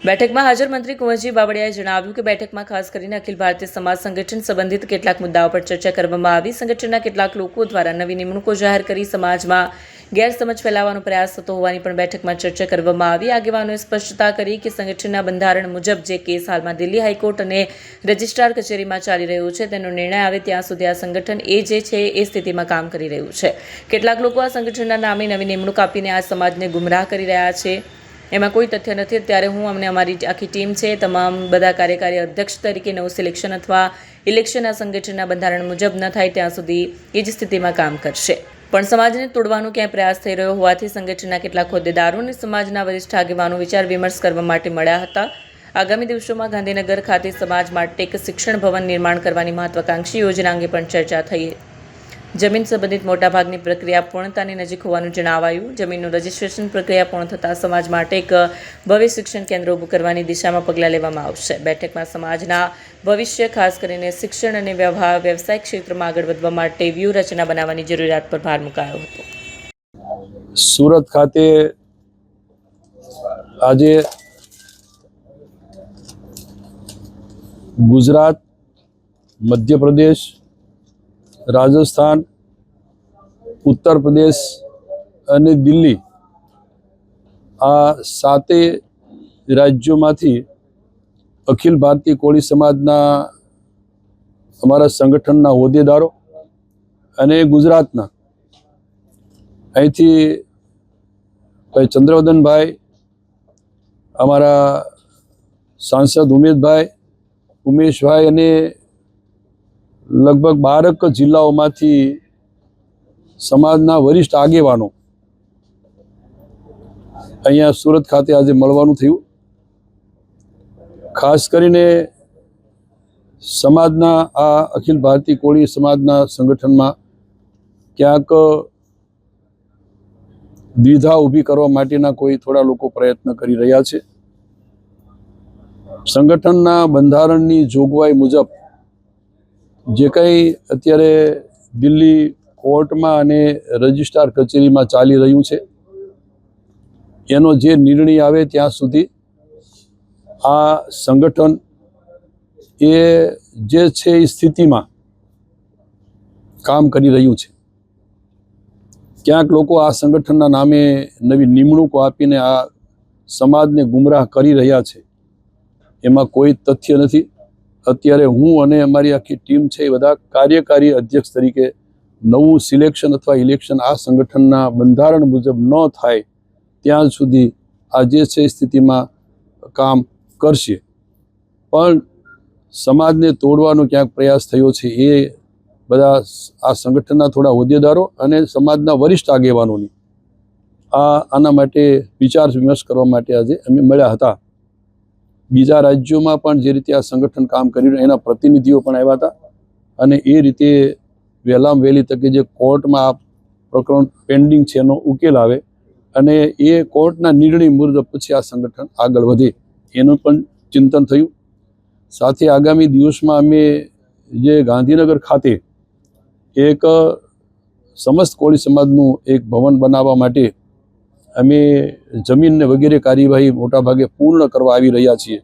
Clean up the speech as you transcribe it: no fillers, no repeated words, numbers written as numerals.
બેઠકમાં હાજર મંત્રી કુંવરજી બાવળિયાએ જણાવ્યું કે બેઠકમાં ખાસ કરીને અખિલ ભારતીય સમાજ સંગઠન સંબંધિત કેટલાક મુદ્દાઓ પર ચર્ચા કરવામાં આવી। સંગઠનના કેટલાક લોકો દ્વારા નવી નિમણૂકો જાહેર કરી સમાજમાં ગેરસમજ ફેલાવવાનો પ્રયાસ થતો હોવાની પણ બેઠકમાં ચર્ચા કરવામાં આવી। આગેવાનોએ સ્પષ્ટતા કરી કે સંગઠનના બંધારણ મુજબ જે કેસ હાલમાં દિલ્હી હાઈકોર્ટ અને રજિસ્ટ્રાર કચેરીમાં ચાલી રહ્યો છે તેનો નિર્ણય આવે ત્યાં સુધી આ સંગઠન જે છે એ સ્થિતિમાં કામ કરી રહ્યું છે। કેટલાક લોકો આ સંગઠનના નામે નવી નિમણૂક આપીને આ સમાજને ગુમરાહ કરી રહ્યા છે, એમાં કોઈ તથ્ય નથી। ત્યારે હું અમને અમારી આખી ટીમ છે તમામ બધા કાર્યકારી અધ્યક્ષ તરીકે નવું સિલેક્શન અથવા ઇલેક્શન આ સંગઠનના બંધારણ મુજબ ન થાય ત્યાં સુધી એ જ સ્થિતિમાં કામ કરશે। પણ સમાજને તોડવાનો ક્યાંય પ્રયાસ થઈ રહ્યો હોવાથી સંગઠનના કેટલાક હોદ્દેદારો અને સમાજના વરિષ્ઠ આગેવાનો વિચાર વિમર્શ કરવા માટે મળ્યા હતા। આગામી દિવસોમાં ગાંધીનગર ખાતે સમાજ માટે એક શિક્ષણ ભવન નિર્માણ કરવાની મહત્વાકાંક્ષી યોજના અંગે પણ ચર્ચા થઈ। જમીન સંબંધિત મોટાભાગની પ્રક્રિયા પૂર્ણતાની નજીક હોવાનું જણાવાયું। જમીનનું રજિસ્ટ્રેશન પ્રક્રિયા પૂર્ણ થતાં સમાજ માટે એક ભવ્ય શિક્ષણ કેન્દ્ર ઊભું કરવાની દિશામાં પગલાં લેવામાં આવશે। બેઠકમાં સમાજના ભવિષ્ય ખાસ કરીને શિક્ષણ અને વ્યવસાય ક્ષેત્રમાં આગળ વધવા માટે વ્યૂહરચના બનાવવાની જરૂરિયાત પર ભાર મુકાયો હતો। સુરત ખાતે આજે ગુજરાત, મધ્યપ્રદેશ, રાજસ્થાન, ઉત્તર પ્રદેશ અને દિલ્હી આ સાતે રાજ્યોમાંથી અખિલ ભારતીય કોળી સમાજના અમારા સંગઠનના હોદ્દેદારો અને ગુજરાતના અહીંથી ભાઈ ચંદ્રવદનભાઈ, અમારા સાંસદ ઉમેશભાઈ અને લગભગ 12 જિલ્લાઓમાંથી સમાજના વરિષ્ઠ આગેવાનો અહીંયા સુરત ખાતે આજે મળવાનું થયું। ખાસ કરીને સમાજના આ અખિલ ભારતીય કોળી સમાજના સંગઠનમાં ક્યાંક દ્વિધા ઊભી કરવા માટેના કોઈ થોડા લોકો પ્રયત્ન કરી રહ્યા છે। સંગઠનના બંધારણની જોગવાઈ મુજબ જે કંઈ અત્યારે દિલ્હી કોર્ટમાં અને રજિસ્ટ્રાર કચેરીમાં ચાલી રહ્યું છે એનો જે નિર્ણય આવે ત્યાં સુધી આ સંગઠન એ જે છે એ સ્થિતિમાં કામ કરી રહ્યું છે। ક્યાંક લોકો આ સંગઠનના નામે નવી નિમણૂકો આપીને આ સમાજને ગુમરાહ કરી રહ્યા છે, એમાં કોઈ તથ્ય નથી। અત્યારે હું અને અમારી આખી ટીમ છે એ બધા કાર્યકારી અધ્યક્ષ તરીકે નવું સિલેક્શન અથવા ઇલેક્શન આ સંગઠનના બંધારણ મુજબ ન થાય ત્યાં સુધી આ જે છે સ્થિતિમાં કામ કરશે। પણ સમાજને તોડવાનો ક્યાંક પ્રયાસ થયો છે એ બધા આ સંગઠનના થોડા હોદ્દેદારો અને સમાજના વરિષ્ઠ આગેવાનોની આના માટે વિચાર વિમર્શ કરવા માટે આજે અમે મળ્યા હતા। બીજા રાજ્યોમાં પણ જે રીતે આ સંગઠન કામ કરી રહ્યું એના પ્રતિનિધિઓ પણ આવ્યા હતા અને એ રીતે વહેલામાં વહેલી તકે જે કોર્ટમાં આ પ્રકરણ પેન્ડિંગ છે એનો ઉકેલ આવે અને એ કોર્ટના નિર્ણય મુજબ પછી આ સંગઠન આગળ વધે એનું પણ ચિંતન થયું। સાથે આગામી દિવસમાં અમે જે ગાંધીનગર ખાતે એક સમસ્ત કોળી સમાજનું એક ભવન બનાવવા માટે અમે જમીનને વગેરે કાર્યવાહી મોટાભાગે પૂર્ણ કરવા આવી રહ્યા છીએ।